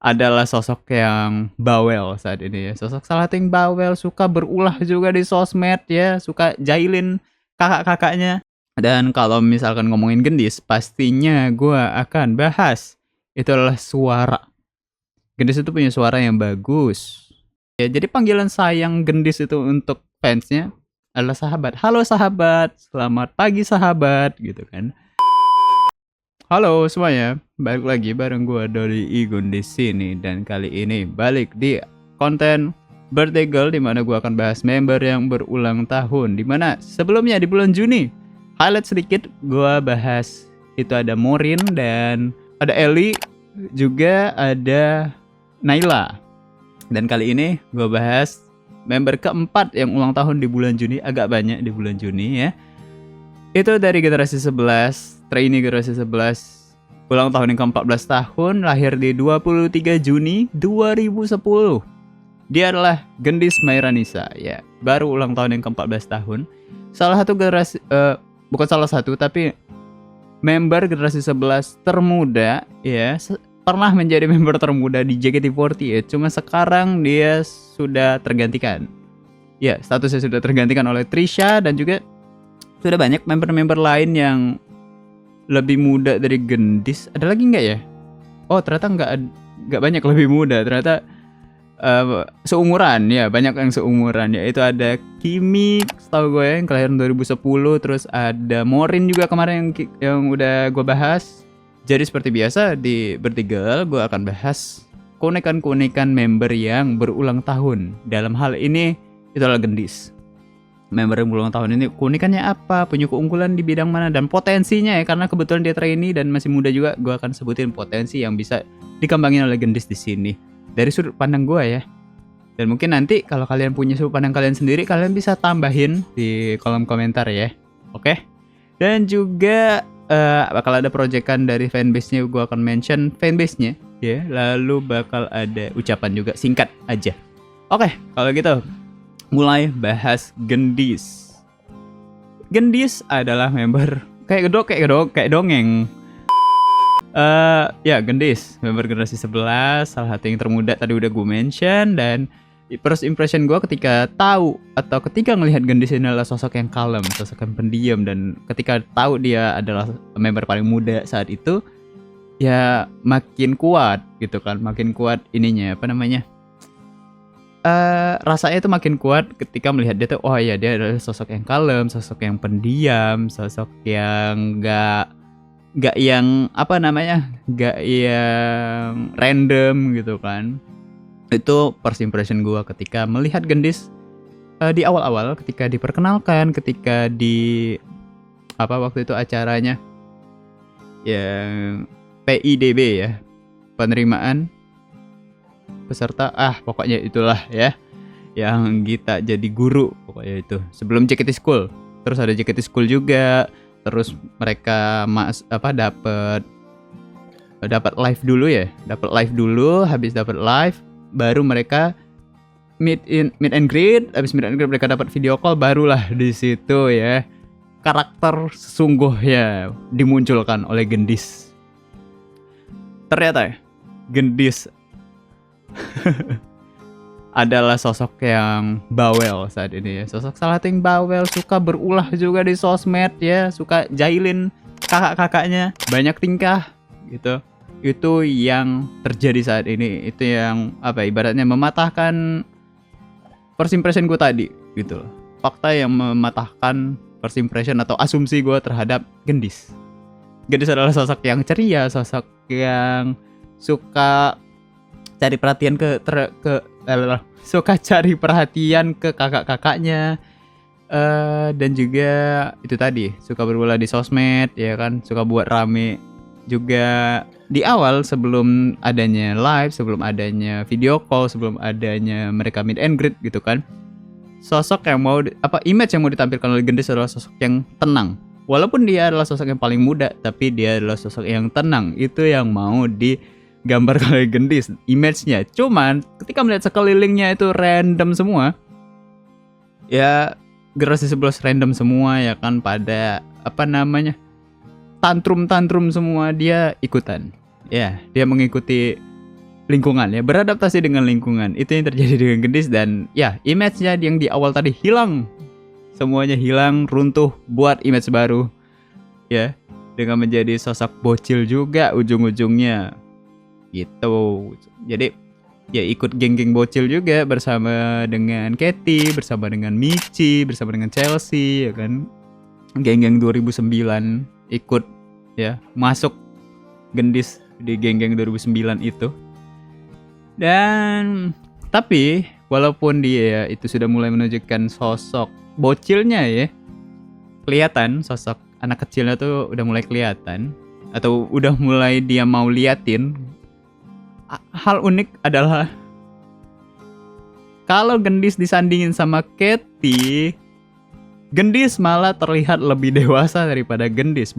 adalah sosok yang bawel saat ini ya. Sosok salah satu yang bawel, suka berulah juga di sosmed ya, suka jahilin kakak-kakaknya. Dan kalau misalkan ngomongin gendis, pastinya gua akan bahas itu adalah suara. Gendis itu punya suara yang bagus. Ya, jadi panggilan sayang gendis itu untuk fansnya adalah sahabat. Halo sahabat, selamat pagi sahabat, gitu kan. Halo semuanya, balik lagi bareng gue Doli Igun di sini, dan kali ini balik di konten Birthday Girl, di mana gue akan bahas member yang berulang tahun. Dimana sebelumnya di bulan Juni, highlight sedikit gue bahas itu ada Morin dan ada Ellie, juga ada Naila. Dan kali ini gue bahas member keempat yang ulang tahun di bulan Juni, agak banyak di bulan Juni ya. Itu dari generasi 11, trainee generasi 11, ulang tahun yang ke-14 tahun, lahir di 23 Juni 2010. Dia adalah Gendis Mairanisa, ya, baru ulang tahun yang ke-14 tahun. Salah satu generasi, bukan salah satu, tapi member generasi 11 termuda, ya, pernah menjadi member termuda di JKT48, cuma sekarang dia sudah tergantikan. Ya, statusnya sudah tergantikan oleh Trisha, dan juga sudah banyak member-member lain yang lebih muda dari Gendis. Ada lagi nggak ya? Oh, ternyata nggak banyak lebih muda. Ternyata seumuran ya, banyak yang seumuran ya. Itu ada Kimi, setahu gue yang kelahiran 2010. Terus ada Morin juga kemarin yang udah gue bahas. Jadi seperti biasa di Birthday Girl, gue akan bahas keunikan-keunikan member yang berulang tahun. Dalam hal ini itu adalah Gendis. Member yang berulang tahun ini keunikannya apa, punya keunggulan di bidang mana, dan potensinya ya, karena kebetulan dia trainee dan masih muda juga. Gue akan sebutin potensi yang bisa dikembangin oleh Gendis di sini dari sudut pandang gue ya. Dan mungkin nanti kalau kalian punya sudut pandang kalian sendiri, kalian bisa tambahin di kolom komentar ya. Oke. Dan juga bakal ada proyekan dari fanbase-nya, gue akan mention fanbase-nya ya. Lalu bakal ada ucapan juga singkat aja. Oke, kalau gitu mulai bahas Gendis. Gendis adalah member kayak dongeng. Ya, Gendis, member generasi 11, salah satu yang termuda, tadi udah gue mention. Dan first impression gue ketika tahu atau ketika ngelihat Gendis ini adalah sosok yang kalem, sosok yang pendiam, dan ketika tahu dia adalah member paling muda saat itu, ya makin kuat gitu kan, makin kuat ininya, apa namanya? Rasanya itu makin kuat ketika melihat dia tuh, oh ya, dia adalah sosok yang kalem, sosok yang pendiam, sosok yang nggak yang apa namanya, nggak yang random gitu kan. Itu first impression gue ketika melihat Gendis di awal-awal, ketika diperkenalkan, ketika di apa waktu itu acaranya yang PIDB ya, penerimaan peserta, pokoknya itulah ya, yang kita jadi guru pokoknya itu sebelum JKT School. Terus ada JKT School juga, terus mereka dapat live dulu ya, habis dapat live baru mereka meet and greet, habis meet and greet mereka dapat video call, barulah di situ ya karakter sesungguhnya dimunculkan oleh Gendis. Ternyata Gendis adalah sosok yang bawel saat ini ya. Sosok salah satu yang bawel, suka berulah juga di sosmed ya, suka jahilin kakak-kakaknya, banyak tingkah gitu. Itu yang terjadi saat ini. Itu yang apa, ibaratnya mematahkan first impression gue tadi gitu. Fakta yang mematahkan first impression atau asumsi gue terhadap Gendis. Gendis adalah sosok yang ceria, sosok yang suka cari perhatian suka cari perhatian ke kakak-kakaknya, dan juga itu tadi suka berulah di sosmed ya kan, suka buat rame juga di awal sebelum adanya live, sebelum adanya video call, sebelum adanya mereka meet and greet gitu kan. Sosok yang mau image yang mau ditampilkan oleh Gendis adalah sosok yang tenang. Walaupun dia adalah sosok yang paling muda, tapi dia adalah sosok yang tenang. Itu yang mau digambar oleh Gendis, image-nya. Cuman ketika melihat sekelilingnya itu random semua, ya generasi 11 random semua ya kan, pada apa namanya, tantrum semua, dia ikutan. Ya, dia mengikuti lingkungan ya, beradaptasi dengan lingkungan. Itu yang terjadi dengan Gendis, dan ya image-nya yang di awal tadi hilang. Semuanya hilang, runtuh, buat image baru ya, dengan menjadi sosok bocil juga ujung-ujungnya gitu. Jadi ya ikut geng-geng bocil juga bersama dengan Katy, bersama dengan Michi, bersama dengan Chelsea ya kan. Geng-geng 2009 ikut ya, masuk Gendis di geng-geng 2009 itu. Dan tapi walaupun dia itu sudah mulai menunjukkan sosok bocilnya ya, kelihatan sosok anak kecilnya tuh udah mulai kelihatan, atau udah mulai dia mau liatin. Hal unik adalah kalau Gendis disandingin sama Katy, Gendis malah terlihat lebih dewasa daripada Gendis.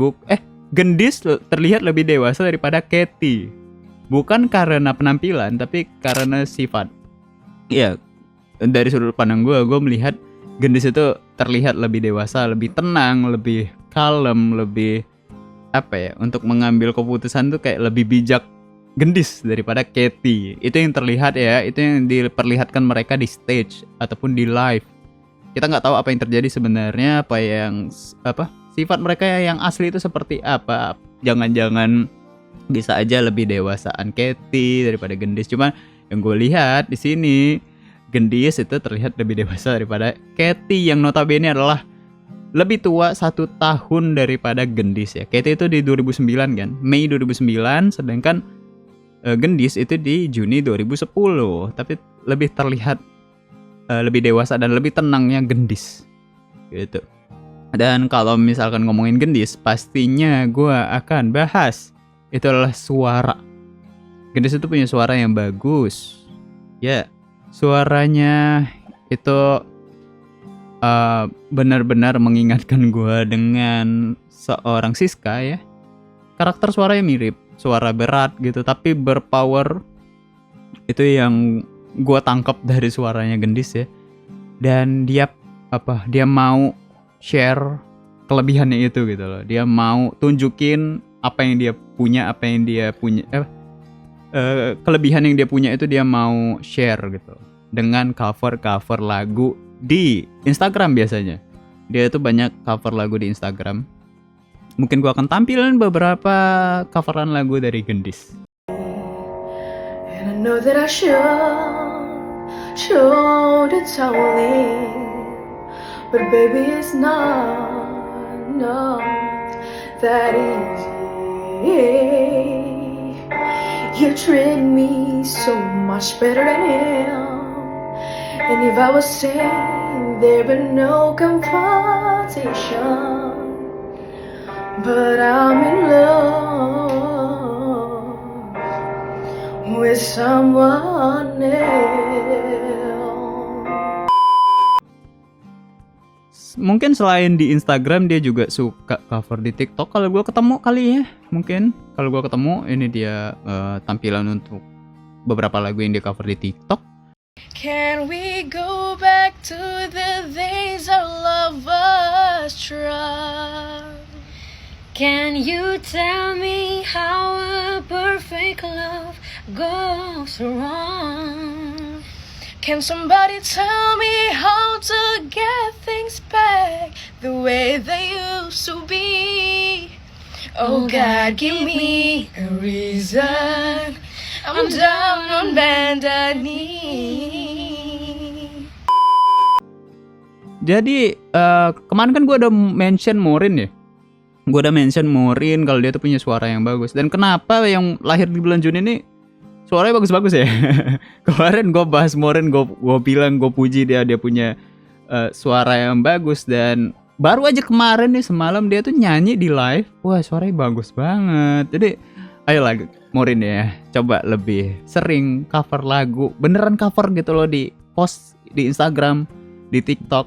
Gendis terlihat lebih dewasa daripada Katy. Bukan karena penampilan, tapi karena sifat. Iya, dari sudut pandang gue melihat Gendis itu terlihat lebih dewasa, lebih tenang, lebih kalem, lebih apa ya, untuk mengambil keputusan tuh kayak lebih bijak Gendis daripada Katy. Itu yang terlihat ya, itu yang diperlihatkan mereka di stage ataupun di live. Kita nggak tahu apa yang terjadi sebenarnya, sifat mereka yang asli itu seperti apa. Jangan-jangan bisa aja lebih dewasaan Katy daripada Gendis. Cuma yang gue lihat di sini, Gendis itu terlihat lebih dewasa daripada Katy, yang notabene adalah lebih tua 1 tahun daripada Gendis ya. Katy itu di 2009 kan, Mei 2009, sedangkan Gendis itu di Juni 2010. Tapi lebih terlihat lebih dewasa dan lebih tenangnya Gendis gitu. Dan kalau misalkan ngomongin Gendis, pastinya gue akan bahas itu adalah suara. Gendis itu punya suara yang bagus ya, suaranya itu benar-benar mengingatkan gue dengan seorang Siska ya. Karakter suaranya mirip, suara berat gitu tapi berpower. Itu yang gue tangkap dari suaranya Gendis ya. Dan dia mau share kelebihannya itu gitu loh. Dia mau tunjukin apa yang dia punya, kelebihan yang dia punya itu dia mau share gitu dengan cover lagu di Instagram. Biasanya dia itu banyak cover lagu di Instagram. Mungkin gua akan tampilin beberapa coveran lagu dari Gendis. And I know that I should tell you, but baby it's not that easy. You treat me so much better than him, and if I was saying there were no competition, but I'm in love with someone else. Mungkin selain di Instagram dia juga suka cover di TikTok. Kalau gue ketemu kali ya, mungkin kalau gue ketemu ini dia tampilan untuk beberapa lagu yang dia cover di TikTok. Can we go back to the days our love was true? Can you tell me how a perfect love goes wrong? Can somebody tell me how to get things back the way they used to be? Oh God, give me a reason. I'm down on bended knee. Jadi kemarin kan gue udah mention Morin ya. Gue udah mention Morin kalau dia tuh punya suara yang bagus. Dan kenapa yang lahir di bulan Juni ini suaranya bagus-bagus ya. Kemarin gue bahas Morin, gue bilang, gue puji dia punya suara yang bagus. Dan baru aja kemarin nih, semalam dia tuh nyanyi di live. Wah, suaranya bagus banget. Jadi ayolah Morin ya, coba lebih sering cover lagu. Beneran cover gitu loh, di post di Instagram, di TikTok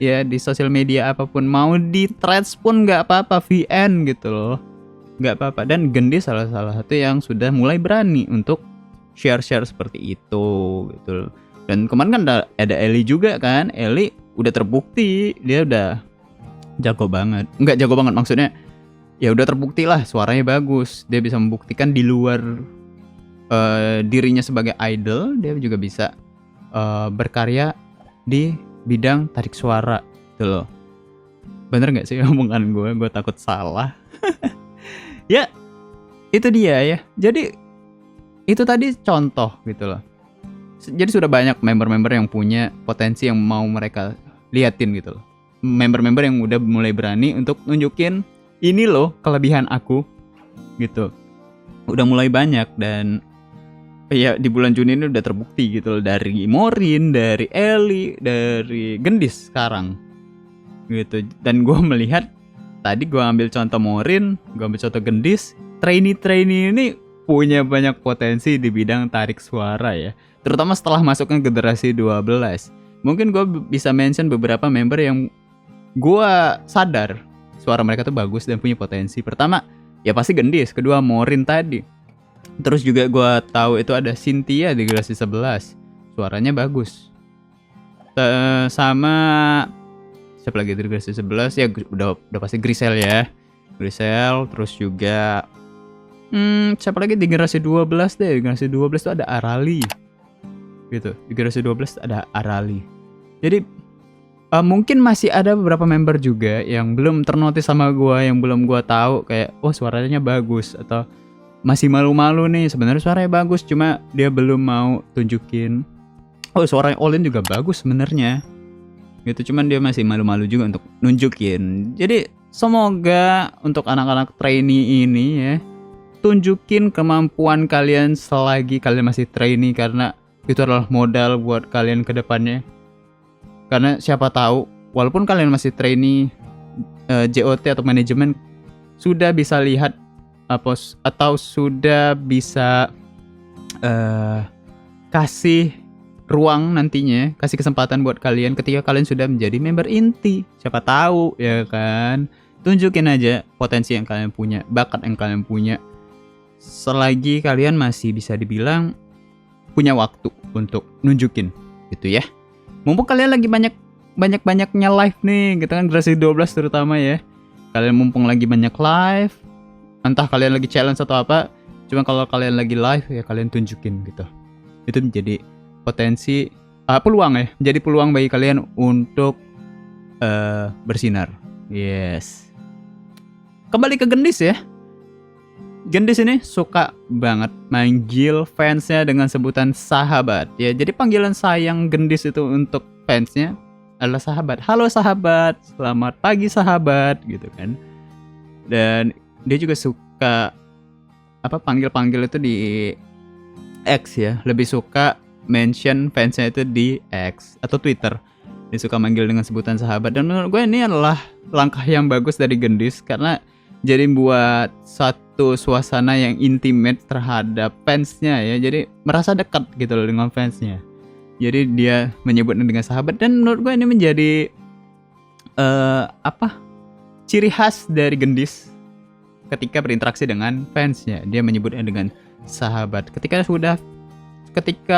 ya, di sosial media apapun. Mau di threads pun gak apa-apa, VN gitu loh, gak apa-apa. Dan Gendis salah satu yang sudah mulai berani untuk share-share seperti itu gitu. Dan kemarin kan ada Eli juga kan. Eli udah terbukti dia udah jago banget. Enggak jago banget maksudnya, ya udah terbukti lah suaranya bagus. Dia bisa membuktikan di luar dirinya sebagai idol, dia juga bisa berkarya di bidang tarik suara gitu loh. Bener nggak sih omongan gue takut salah. Ya itu dia ya, jadi itu tadi contoh gitu loh. Jadi sudah banyak member-member yang punya potensi yang mau mereka liatin gitu loh. Member-member yang udah mulai berani untuk nunjukin ini loh kelebihan aku gitu. Udah mulai banyak dan ya di bulan Juni ini udah terbukti gitu loh, dari Morin, dari Eli, dari Gendis sekarang gitu. Dan gue melihat tadi gue ambil contoh Morin, gue ambil contoh Gendis, trainee ini punya banyak potensi di bidang tarik suara ya, terutama setelah masuknya generasi 12. Mungkin gue bisa mention beberapa member yang gue sadar suara mereka tuh bagus dan punya potensi. Pertama ya pasti Gendis, kedua Morin tadi. Terus juga gue tahu itu ada Cynthia di generasi 11, suaranya bagus. Sama siapa lagi di generasi 11 ya, udah pasti Grisel ya. Grisel, terus juga siapa lagi di generasi 12 deh. Di generasi 12 tuh ada Arali. Gitu. Di generasi 12 ada Arali. Jadi mungkin masih ada beberapa member juga yang belum ternotis sama gua, yang belum gua tahu kayak suaranya bagus, atau masih malu-malu nih sebenarnya suaranya bagus cuma dia belum mau tunjukin. Suaranya Olin juga bagus sebenarnya. Gitu, cuman dia masih malu-malu juga untuk nunjukin. Jadi semoga untuk anak-anak trainee ini ya, tunjukin kemampuan kalian selagi kalian masih trainee, karena itu adalah modal buat kalian ke depannya. Karena siapa tahu walaupun kalian masih trainee, JOT atau manajemen sudah bisa lihat atau sudah bisa kasih ruang nantinya, kasih kesempatan buat kalian ketika kalian sudah menjadi member inti. Siapa tahu ya kan. Tunjukin aja potensi yang kalian punya, bakat yang kalian punya, selagi kalian masih bisa dibilang punya waktu untuk nunjukin gitu ya. Mumpung kalian lagi banyak-banyaknya live nih, gitu kan, generasi 12 terutama ya. Kalian mumpung lagi banyak live, entah kalian lagi challenge atau apa, cuma kalau kalian lagi live ya kalian tunjukin gitu. Itu menjadi potensi peluang ya, menjadi peluang bagi kalian untuk bersinar. Yes. Kembali ke Gendis ya. Gendis ini suka banget manggil fansnya dengan sebutan sahabat ya. Jadi panggilan sayang Gendis itu untuk fansnya adalah sahabat. Halo sahabat, selamat pagi sahabat gitu kan. Dan dia juga suka panggil itu di X ya. Lebih suka mention fansnya itu di X atau Twitter. Dia suka manggil dengan sebutan sahabat. Dan menurut gue ini adalah langkah yang bagus dari Gendis, karena jadi buat satu suasana yang intimate terhadap fansnya ya. Jadi merasa dekat gitu loh dengan fansnya. Jadi dia menyebutnya dengan sahabat, dan menurut gue ini menjadi ciri khas dari Gendis ketika berinteraksi dengan fansnya. Dia menyebutnya dengan sahabat. Ketika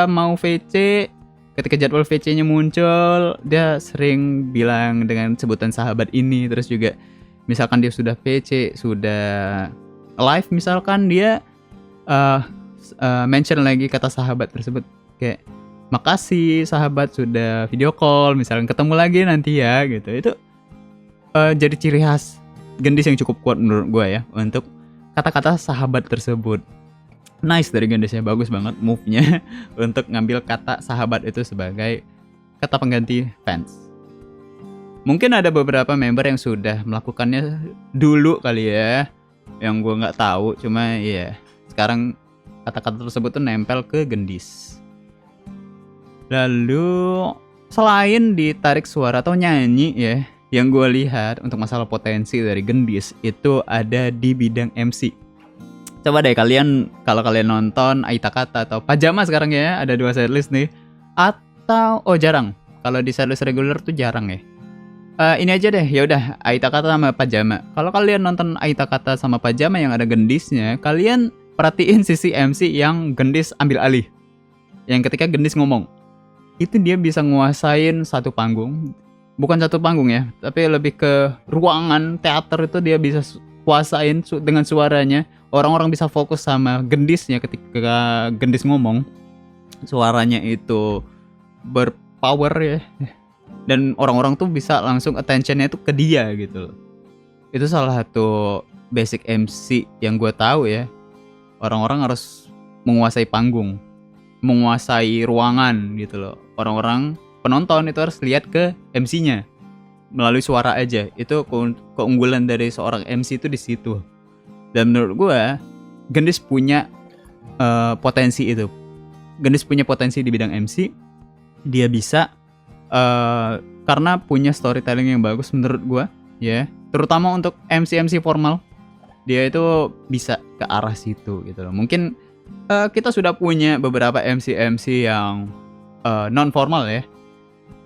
mau VC, ketika jadwal VC-nya muncul, dia sering bilang dengan sebutan sahabat ini. Terus juga misalkan dia sudah PC, sudah live misalkan, dia mention lagi kata sahabat tersebut, kayak makasih sahabat sudah video call, misalkan ketemu lagi nanti ya gitu. Itu jadi ciri khas Gendis yang cukup kuat menurut gue ya untuk kata-kata sahabat tersebut. Nice dari Gendisnya, bagus banget move-nya untuk ngambil kata sahabat itu sebagai kata pengganti fans. Mungkin ada beberapa member yang sudah melakukannya dulu kali ya, yang gue nggak tahu. Cuma ya sekarang kata-kata tersebut tuh nempel ke Gendis. Lalu selain ditarik suara atau nyanyi ya, yang gue lihat untuk masalah potensi dari Gendis itu ada di bidang MC. Coba deh kalian, kalau kalian nonton Aita Kata atau Pajama sekarang ya, ada 2 setlist nih. Atau jarang. Kalau di setlist reguler tuh jarang ya. Ini aja deh, ya udah Aita Kata sama Pajama. Kalau kalian nonton Aita Kata sama Pajama yang ada Gendisnya, kalian perhatiin sisi MC yang Gendis ambil alih. Yang ketika Gendis ngomong, itu dia bisa nguasain satu panggung. Bukan satu panggung ya, tapi lebih ke ruangan teater itu dia bisa kuasain dengan suaranya orang-orang bisa fokus sama Gendisnya ketika Gendis ngomong. Suaranya itu berpower ya. Dan orang-orang tuh bisa langsung attention-nya itu ke dia gitu loh. Itu salah satu basic MC yang gue tahu ya. Orang-orang harus menguasai panggung, menguasai ruangan gitu loh. Orang-orang penonton itu harus lihat ke MC-nya melalui suara aja. Itu keunggulan dari seorang MC itu di situ. Dan menurut gue Gendis punya potensi itu. Gendis punya potensi di bidang MC. Dia bisa karena punya storytelling yang bagus menurut gue ya. Terutama untuk MC-MC formal. Dia itu bisa ke arah situ gitu loh. Mungkin kita sudah punya beberapa MC-MC yang non formal ya.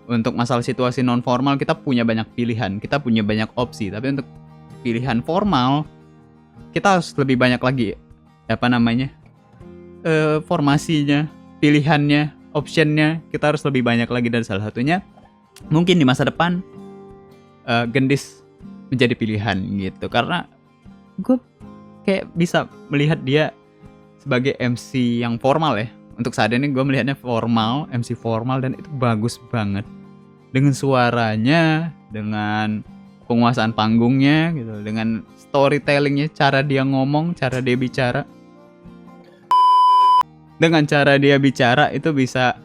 Untuk masalah situasi non formal kita punya banyak pilihan, kita punya banyak opsi. Tapi untuk pilihan formal kita harus lebih banyak lagi formasinya, pilihannya, optionnya kita harus lebih banyak lagi. Dan salah satunya mungkin di masa depan Gendis menjadi pilihan gitu. Karena gue kayak bisa melihat dia sebagai MC yang formal ya. Untuk saat ini gue melihatnya formal, MC formal, dan itu bagus banget. Dengan suaranya, dengan penguasaan panggungnya gitu, dengan storytellingnya, cara dia ngomong, cara dia bicara. Dengan cara dia bicara itu bisa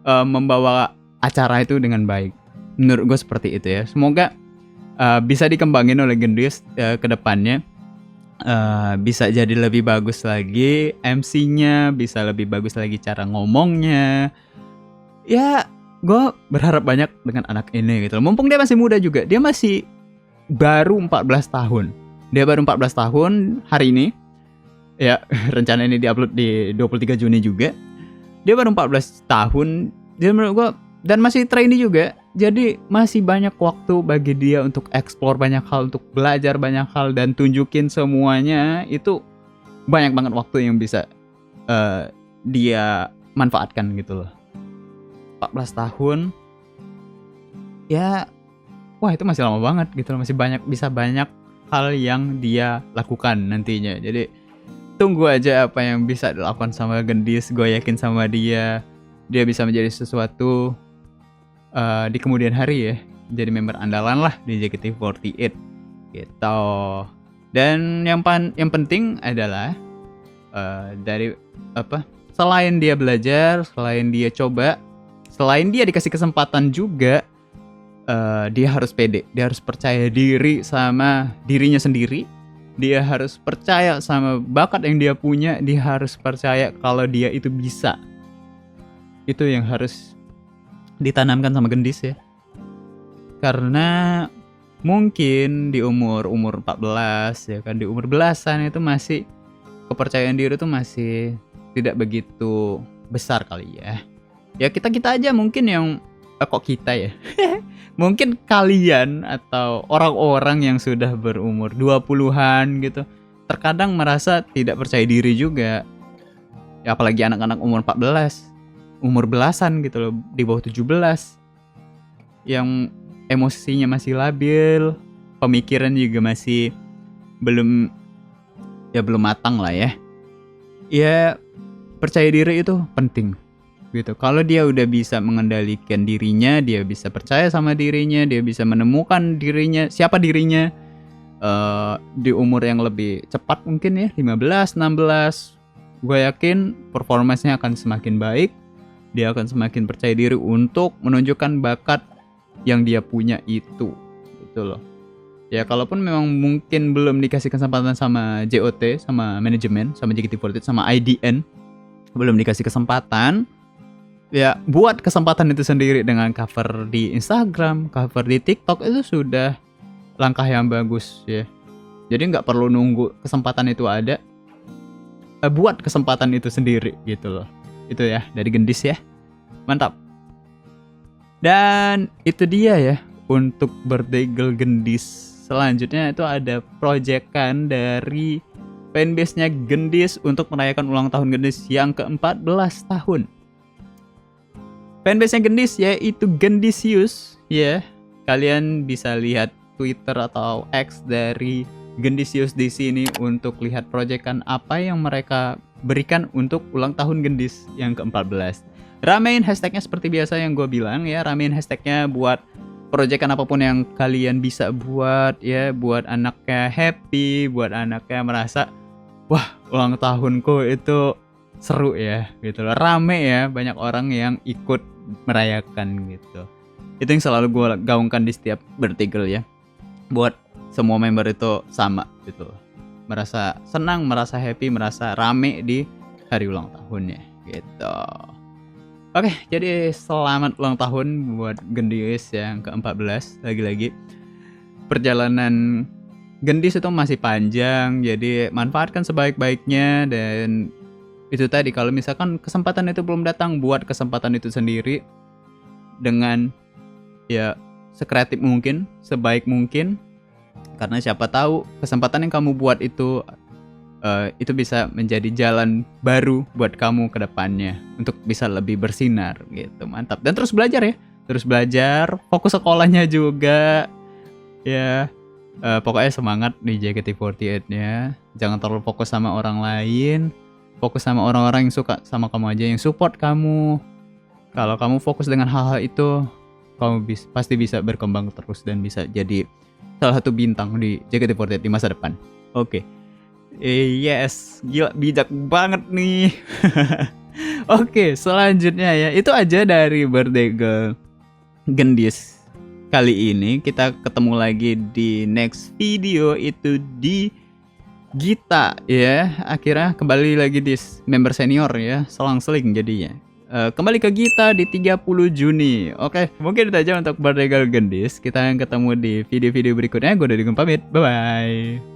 membawa acara itu dengan baik. Menurut gue seperti itu ya. Semoga bisa dikembangin oleh Gendis ke depannya. Bisa jadi lebih bagus lagi MC-nya, bisa lebih bagus lagi cara ngomongnya. Ya, gue berharap banyak dengan anak ini gitu. Mumpung dia masih muda juga. Dia masih baru 14 tahun. Dia baru 14 tahun hari ini. Ya, rencana ini diupload di 23 Juni juga. Dia baru 14 tahun. Dia menurut gue, dan masih trainee juga. Jadi masih banyak waktu bagi dia untuk explore banyak hal, untuk belajar banyak hal, dan tunjukin semuanya. Itu banyak banget waktu yang bisa dia manfaatkan gitu loh. 14 tahun. Ya, wah itu masih lama banget gitu loh. Masih bisa banyak hal yang dia lakukan nantinya. Jadi tunggu aja apa yang bisa dilakukan sama Gendis. Gue yakin sama dia bisa menjadi sesuatu di kemudian hari ya, jadi member andalan lah di JKT48 gitu. Dan yang penting adalah selain dia belajar, selain dia coba, selain dia dikasih kesempatan juga, dia harus pede, dia harus percaya diri sama dirinya sendiri, dia harus percaya sama bakat yang dia punya, dia harus percaya kalau dia itu bisa. Itu yang harus ditanamkan sama Gendis ya. Karena mungkin di umur 14 ya kan, di umur belasan itu masih kepercayaan diri itu masih tidak begitu besar kali ya. Ya kita aja mungkin yang kok kita ya. Mungkin kalian atau orang-orang yang sudah berumur 20-an gitu terkadang merasa tidak percaya diri juga. Ya apalagi anak-anak umur 14, umur belasan gitu loh, di bawah 17, yang emosinya masih labil, pemikiran juga masih belum matang lah ya. Ya percaya diri itu penting gitu. Kalau dia udah bisa mengendalikan dirinya, dia bisa percaya sama dirinya, dia bisa menemukan dirinya, siapa dirinya di umur yang lebih cepat mungkin ya, 15, 16, gue yakin performanya akan semakin baik. Dia akan semakin percaya diri untuk menunjukkan bakat yang dia punya itu gitu loh. Ya kalaupun memang mungkin belum dikasih kesempatan sama JOT, sama manajemen, sama JKT48, sama IDN, belum dikasih kesempatan, ya buat kesempatan itu sendiri dengan cover di Instagram, cover di TikTok, itu sudah langkah yang bagus ya. Jadi nggak perlu nunggu kesempatan itu ada, buat kesempatan itu sendiri gitu loh. Itu ya dari Gendis ya, mantap. Dan itu dia ya untuk birthday girl Gendis. Selanjutnya itu ada proyekan dari fanbase-nya Gendis untuk merayakan ulang tahun Gendis yang ke-14 tahun. Fanbase-nya Gendis yaitu Gendisius ya. Kalian bisa lihat Twitter atau X dari Gendisius di sini untuk lihat proyekan apa yang mereka berikan untuk ulang tahun Gendis yang ke-14. Ramein hashtagnya seperti biasa yang gue bilang ya, ramein hashtagnya buat proyekan apapun yang kalian bisa buat ya, buat anaknya happy, buat anaknya merasa wah ulang tahunku itu seru ya gitu loh, rame ya, banyak orang yang ikut merayakan gitu. Itu yang selalu gue gaungkan di setiap Bertigal ya, buat semua member itu sama gitu, merasa senang, merasa happy, merasa rame di hari ulang tahunnya gitu. Oke, jadi selamat ulang tahun buat Gendis yang ke-14. Lagi-lagi perjalanan Gendis itu masih panjang, jadi manfaatkan sebaik-baiknya. Dan itu tadi, kalau misalkan kesempatan itu belum datang, buat kesempatan itu sendiri dengan ya sekreatif mungkin, sebaik mungkin. Karena siapa tahu kesempatan yang kamu buat itu bisa menjadi jalan baru buat kamu ke depannya untuk bisa lebih bersinar gitu. Mantap. Dan terus belajar ya. Terus belajar, fokus sekolahnya juga. Ya, pokoknya semangat di JKT48-nya. Jangan terlalu fokus sama orang lain. Fokus sama orang-orang yang suka sama kamu aja, yang support kamu. Kalau kamu fokus dengan hal-hal itu, kamu pasti bisa berkembang terus dan bisa jadi salah satu bintang di JKT48 di masa depan. Oke. Yes, gila bijak banget nih. Oke, selanjutnya ya, itu aja dari Bertigal Gendis kali ini. Kita ketemu lagi di next video, itu di Gita ya. Akhirnya kembali lagi di member senior ya, selang-seling jadinya. Kembali ke Gita di 30 Juni. Oke, mungkin itu aja untuk Bertigal Gendis. Kita akan ketemu di video-video berikutnya. Gue udah pamit. Bye-bye.